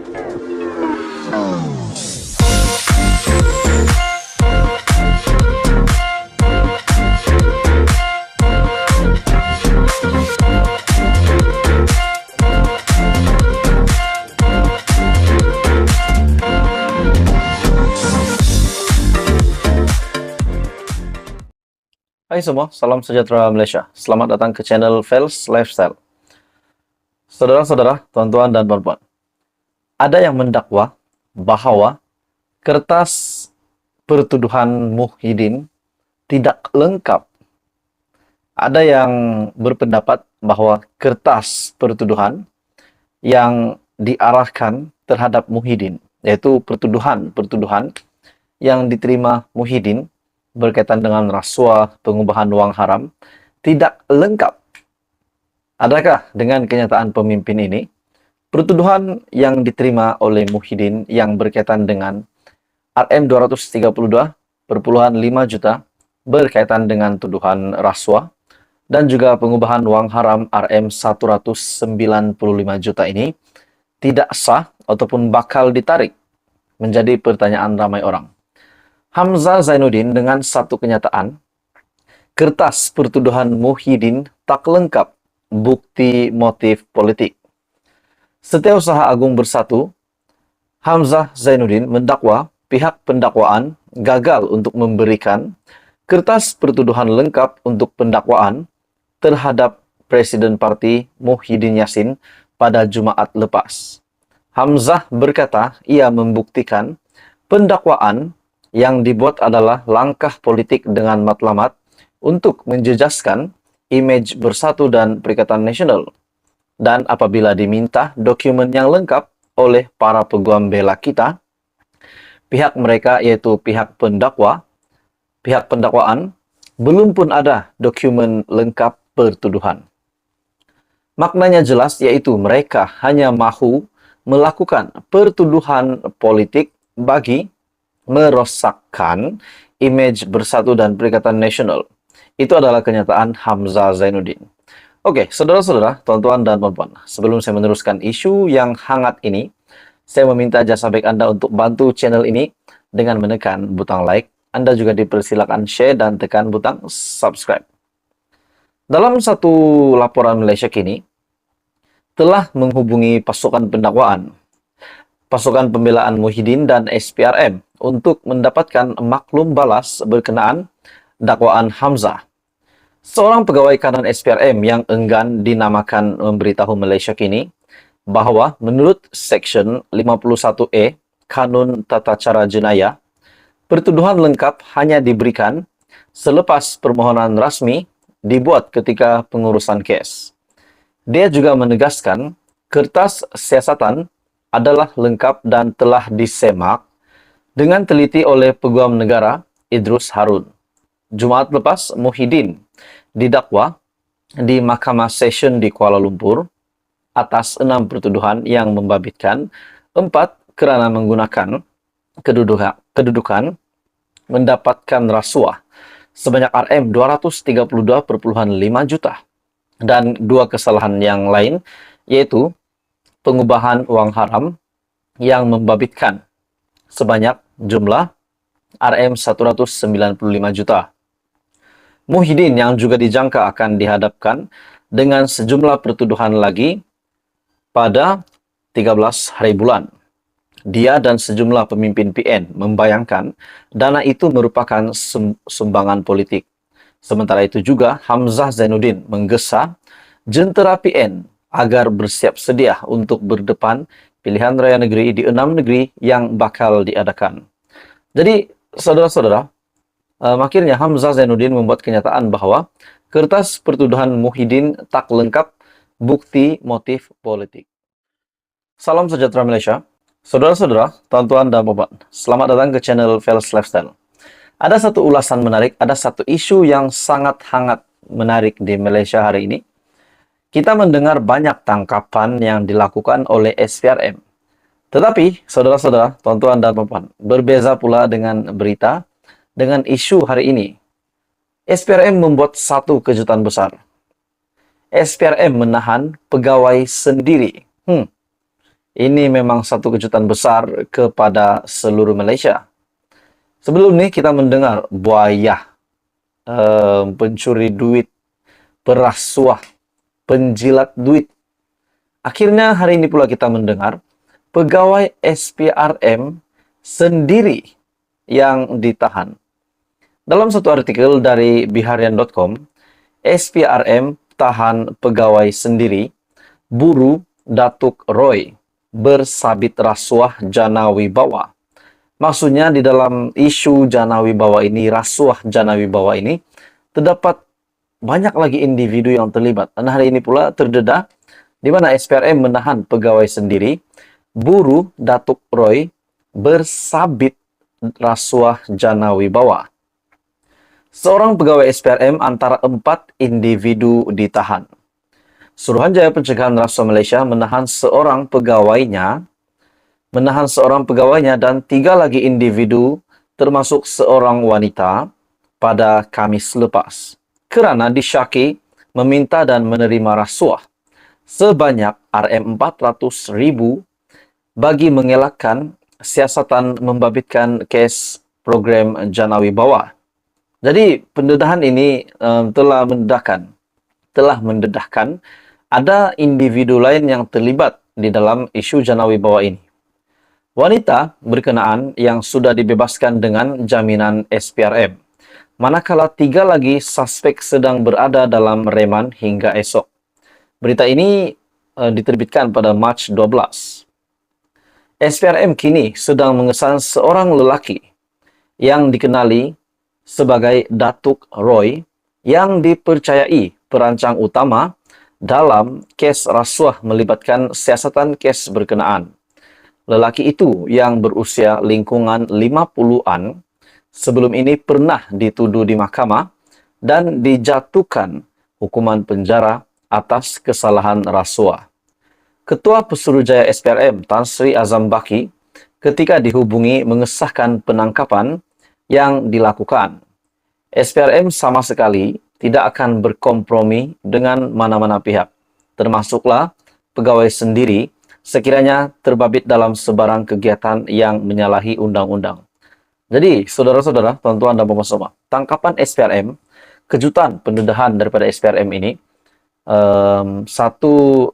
Hai semua, salam sejahtera Malaysia. Selamat datang ke channel Fels Lifestyle. Saudara-saudara, tuan-tuan dan puan-puan, ada yang mendakwa bahwa kertas pertuduhan Muhyiddin tidak lengkap. Ada yang berpendapat bahwa kertas pertuduhan yang diarahkan terhadap Muhyiddin, yaitu pertuduhan yang diterima Muhyiddin berkaitan dengan rasuah, pengubahan wang haram, tidak lengkap. Adakah dengan kenyataan pemimpin ini, pertuduhan yang diterima oleh Muhyiddin yang berkaitan dengan RM232,5 juta berkaitan dengan tuduhan rasuah dan juga pengubahan wang haram RM195 juta ini tidak sah ataupun bakal ditarik, menjadi pertanyaan ramai orang. Hamzah Zainuddin dengan satu kenyataan, kertas pertuduhan Muhyiddin tak lengkap bukti motif politik. Setiausaha Agung Bersatu, Hamzah Zainuddin mendakwa pihak pendakwaan gagal untuk memberikan kertas pertuduhan lengkap untuk pendakwaan terhadap Presiden Parti Muhyiddin Yassin pada Jumaat lepas. Hamzah berkata ia membuktikan pendakwaan yang dibuat adalah langkah politik dengan matlamat untuk menjejaskan imej Bersatu dan Perikatan Nasional. Dan apabila diminta dokumen yang lengkap oleh para peguam bela kita, pihak mereka yaitu pihak pendakwaan, belum pun ada dokumen lengkap pertuduhan. Maknanya jelas, yaitu mereka hanya mahu melakukan pertuduhan politik bagi merosakkan imej Bersatu dan Perikatan Nasional. Itu adalah kenyataan Hamzah Zainuddin. Oke, saudara-saudara, tuan-tuan dan puan-puan, sebelum saya meneruskan isu yang hangat ini, saya meminta jasa baik Anda untuk bantu channel ini dengan menekan butang like. Anda juga dipersilakan share dan tekan butang subscribe. Dalam satu laporan Malaysia Kini, telah menghubungi pasukan pendakwaan, pasukan pembelaan Muhyiddin dan SPRM untuk mendapatkan maklum balas berkenaan dakwaan Hamzah. Seorang pegawai kanan SPRM yang enggan dinamakan memberitahu Malaysia Kini bahwa menurut Seksyen 51E Kanun Tata Cara Jenayah, pertuduhan lengkap hanya diberikan selepas permohonan rasmi dibuat ketika pengurusan kes. Dia juga menegaskan kertas siasatan adalah lengkap dan telah disemak dengan teliti oleh Peguam Negara Idrus Harun. Jumaat lepas, Muhyiddin didakwa di Mahkamah Session di Kuala Lumpur atas 6 pertuduhan yang membabitkan 4 kerana menggunakan kedudukan mendapatkan rasuah sebanyak RM232,5 juta dan 2 kesalahan yang lain, yaitu pengubahan wang haram yang membabitkan sebanyak jumlah RM195 juta. Muhyiddin yang juga dijangka akan dihadapkan dengan sejumlah pertuduhan lagi pada 13 hari bulan. Dia dan sejumlah pemimpin PN membayangkan dana itu merupakan sumbangan politik. Sementara itu juga Hamzah Zainuddin menggesa jentera PN agar bersiap sedia untuk berdepan pilihan raya negeri di 6 negeri yang bakal diadakan. Jadi, saudara-saudara, akhirnya Hamzah Zainuddin membuat kenyataan bahwa kertas pertuduhan Muhyiddin tak lengkap bukti motif politik. Salam sejahtera Malaysia. Saudara-saudara, tuan-tuan dan puan-puan, selamat datang ke channel Fels Lifestyle. Ada satu ulasan menarik, ada satu isu yang sangat hangat menarik di Malaysia hari ini. Kita mendengar banyak tangkapan yang dilakukan oleh SPRM. Tetapi, saudara-saudara, tuan-tuan dan puan-puan, berbeza pula dengan berita, dengan isu hari ini. SPRM membuat satu kejutan besar. SPRM menahan pegawai sendiri. Ini memang satu kejutan besar kepada seluruh Malaysia. Sebelum ini kita mendengar buaya, pencuri duit, perasuah, penjilat duit. Akhirnya hari ini pula kita mendengar pegawai SPRM sendiri yang ditahan. Dalam satu artikel dari biharian.com, SPRM tahan pegawai sendiri, buruh Datuk Roy bersabit rasuah jana wibawa. Maksudnya di dalam isu jana wibawa ini, rasuah jana wibawa ini, terdapat banyak lagi individu yang terlibat. Dan hari ini pula terdedah di mana SPRM menahan pegawai sendiri, buruh Datuk Roy bersabit rasuah jana wibawa. Seorang pegawai SPRM antara 4 individu ditahan. Suruhanjaya Pencegahan Rasuah Malaysia menahan seorang pegawainya dan 3 lagi individu termasuk seorang wanita pada Khamis lepas kerana disyaki meminta dan menerima rasuah sebanyak RM400,000 bagi mengelakkan siasatan membabitkan kes program jana wibawa. Jadi pendedahan ini telah mendedahkan ada individu lain yang terlibat di dalam isu jana wibawa ini. Wanita berkenaan yang sudah dibebaskan dengan jaminan SPRM, manakala 3 lagi suspek sedang berada dalam reman hingga esok. Berita ini diterbitkan pada Mac 12. SPRM kini sedang mengesan seorang lelaki yang dikenali sebagai Datuk Roy yang dipercayai perancang utama dalam kes rasuah melibatkan siasatan kes berkenaan. Lelaki itu yang berusia lingkungan 50-an sebelum ini pernah dituduh di mahkamah dan dijatuhkan hukuman penjara atas kesalahan rasuah. Ketua Pesuruhjaya SPRM Tan Sri Azam Baki ketika dihubungi mengesahkan penangkapan yang dilakukan. SPRM sama sekali tidak akan berkompromi dengan mana-mana pihak, termasuklah pegawai sendiri sekiranya terbabit dalam sebarang kegiatan yang menyalahi undang-undang. Jadi, saudara-saudara, tuan-tuan dan puan semua, tangkapan SPRM, kejutan pendedahan daripada SPRM ini, satu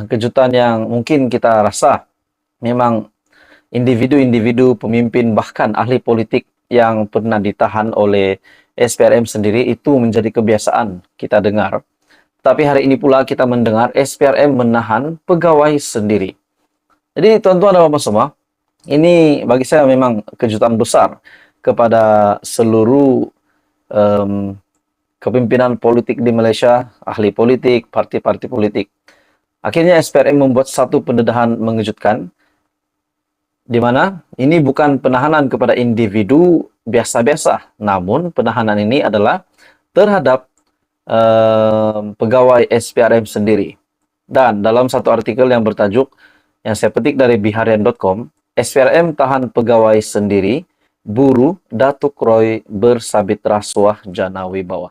kejutan yang mungkin kita rasa memang individu-individu pemimpin bahkan ahli politik yang pernah ditahan oleh SPRM sendiri itu menjadi kebiasaan kita dengar. Tapi hari ini pula kita mendengar SPRM menahan pegawai sendiri. Jadi tuan-tuan dan puan semua, ini bagi saya memang kejutan besar kepada seluruh kepimpinan politik di Malaysia, ahli politik, parti-parti politik. Akhirnya SPRM membuat satu pendedahan mengejutkan, di mana ini bukan penahanan kepada individu biasa-biasa, namun penahanan ini adalah terhadap pegawai SPRM sendiri. Dan dalam satu artikel yang bertajuk, yang saya petik dari biharian.com, SPRM tahan pegawai sendiri, buruh Datuk Roy bersabit rasuah jana wibawa.